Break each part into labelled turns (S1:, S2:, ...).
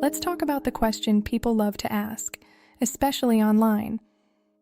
S1: let's talk about the question people love to ask, especially online.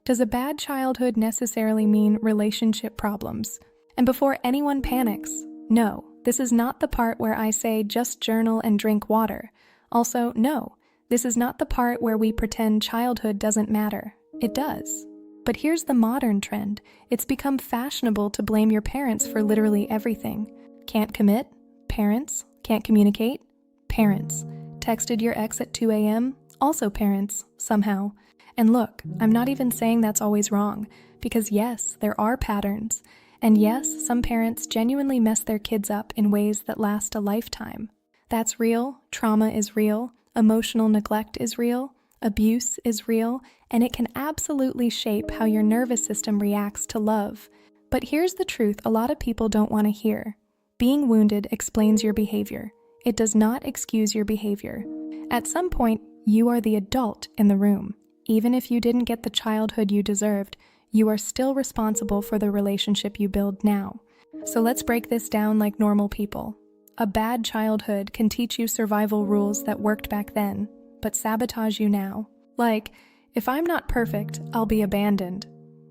S1: Does a bad childhood necessarily mean relationship problems? And before anyone panics, no, this is not the part where I say just journal and drink water. Also, no, this is not the part where we pretend childhood doesn't matter. It does. But here's the modern trend. It's become fashionable to blame your parents for literally everything. Can't commit? Parents. Can't communicate? Parents. Texted your ex at 2 a.m.? Also parents, somehow. And look, I'm not even saying that's always wrong, because yes, there are patterns. And yes, some parents genuinely mess their kids up in ways that last a lifetime. That's real, trauma is real, emotional neglect is real, abuse is real, and it can absolutely shape how your nervous system reacts to love. But here's the truth a lot of people don't want to hear. Being wounded explains your behavior. It does not excuse your behavior. At some point, you are the adult in the room. Even if you didn't get the childhood you deserved, you are still responsible for the relationship you build now. So let's break this down like normal people. A bad childhood can teach you survival rules that worked back then, but sabotage you now. Like, if I'm not perfect, I'll be abandoned.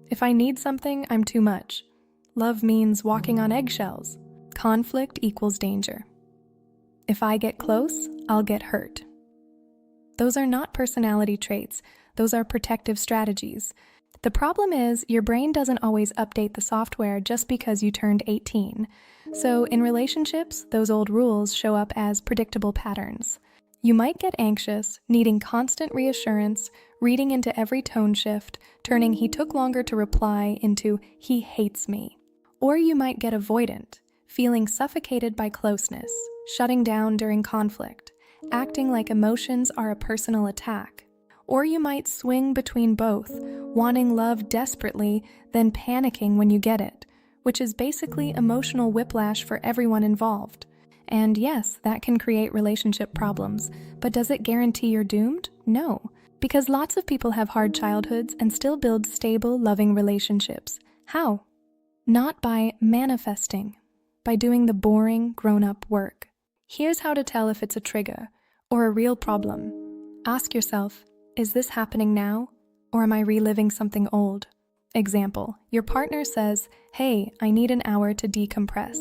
S1: If I need something, I'm too much. Love means walking on eggshells. Conflict equals danger. If I get close, I'll get hurt. Those are not personality traits. Those are protective strategies. The problem is your brain doesn't always update the software just because you turned 18. So in relationships, those old rules show up as predictable patterns. You might get anxious, needing constant reassurance, reading into every tone shift, turning "he took longer to reply" into "he hates me." Or you might get avoidant, feeling suffocated by closeness, shutting down during conflict, acting like emotions are a personal attack. Or you might swing between both, wanting love desperately, then panicking when you get it, which is basically emotional whiplash for everyone involved. And yes, that can create relationship problems, but does it guarantee you're doomed? No, because lots of people have hard childhoods and still build stable, loving relationships. How? Not by manifesting, by doing the boring, grown-up work. Here's how to tell if it's a trigger or a real problem. Ask yourself, is this happening now, or am I reliving something old? Example, your partner says, "Hey, I need an hour to decompress."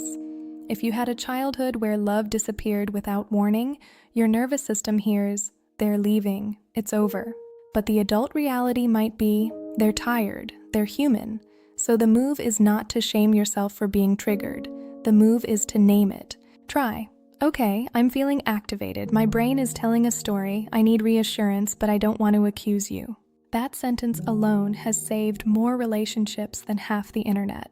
S1: If you had a childhood where love disappeared without warning, your nervous system hears, "They're leaving, it's over." But the adult reality might be, "They're tired, they're human." So the move is not to shame yourself for being triggered. The move is to name it. Try. Okay, I'm feeling activated. My brain is telling a story. I need reassurance, but I don't want to accuse you. That sentence alone has saved more relationships than half the internet.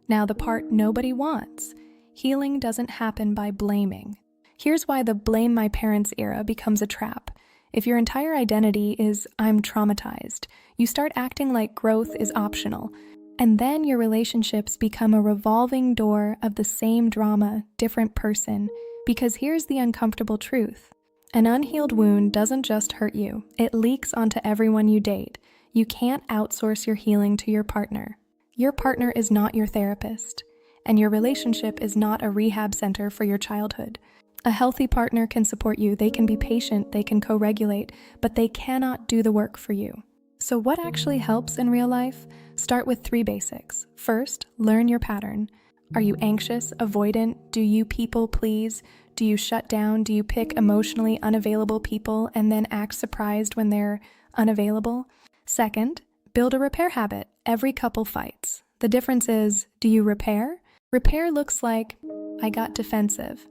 S1: Now the part nobody wants. Healing doesn't happen by blaming. Here's why the blame my parents era becomes a trap. If your entire identity is "I'm traumatized," you start acting like growth is optional. And then your relationships become a revolving door of the same drama, different person. Because here's the uncomfortable truth. An unhealed wound doesn't just hurt you, it leaks onto everyone you date. You can't outsource your healing to your partner. Your partner is not your therapist, and your relationship is not a rehab center for your childhood. A healthy partner can support you, they can be patient, they can co-regulate, but they cannot do the work for you. So what actually helps in real life? Start with 3 basics. First, learn your pattern. Are you anxious, avoidant? Do you people please? Do you shut down? Do you pick emotionally unavailable people and then act surprised when they're unavailable? Second, build a repair habit. Every couple fights. The difference is, do you repair? Repair looks like, "I got defensive.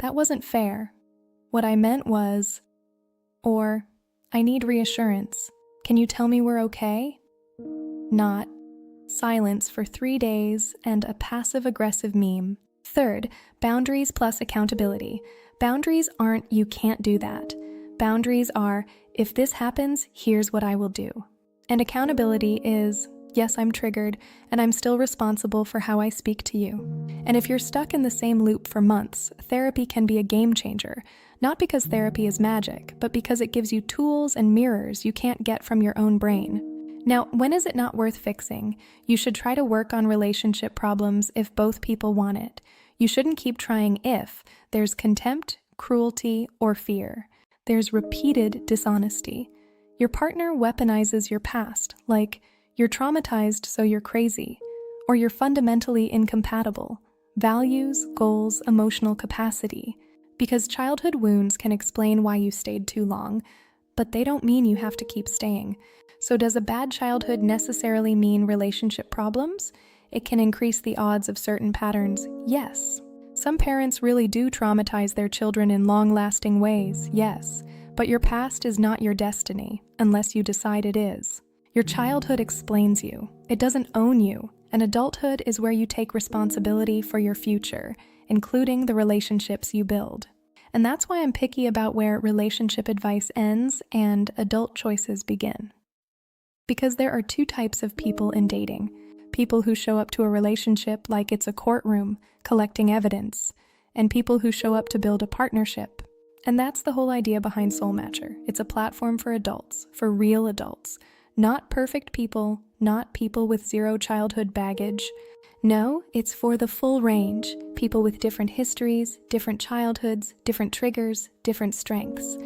S1: That wasn't fair. What I meant was," or "I need reassurance. Can you tell me we're okay?" Not silence for 3 days and a passive-aggressive meme. Third, boundaries plus accountability. Boundaries aren't "you can't do that." Boundaries are, "if this happens, here's what I will do." And accountability is, "yes, I'm triggered, and I'm still responsible for how I speak to you." And if you're stuck in the same loop for months, therapy can be a game changer. Not because therapy is magic, but because it gives you tools and mirrors you can't get from your own brain. Now, when is it not worth fixing? You should try to work on relationship problems if both people want it. You shouldn't keep trying if there's contempt, cruelty, or fear. there's repeated dishonesty. Your partner weaponizes your past, like you're traumatized so you're crazy, or you're fundamentally incompatible. Values, goals, emotional capacity. Because childhood wounds can explain why you stayed too long, but they don't mean you have to keep staying. So does a bad childhood necessarily mean relationship problems? It can increase the odds of certain patterns, yes. Some parents really do traumatize their children in long-lasting ways, yes. But your past is not your destiny, unless you decide it is. Your childhood explains you. It doesn't own you. And adulthood is where you take responsibility for your future, including the relationships you build. And that's why I'm picky about where relationship advice ends and adult choices begin. Because there are two types of people in dating. People who show up to a relationship like it's a courtroom, collecting evidence, and people who show up to build a partnership. And that's the whole idea behind Soul Matcher. It's a platform for adults, for real adults. Not perfect people, not people with zero childhood baggage. No, it's for the full range. People with different histories, different childhoods, different triggers, different strengths.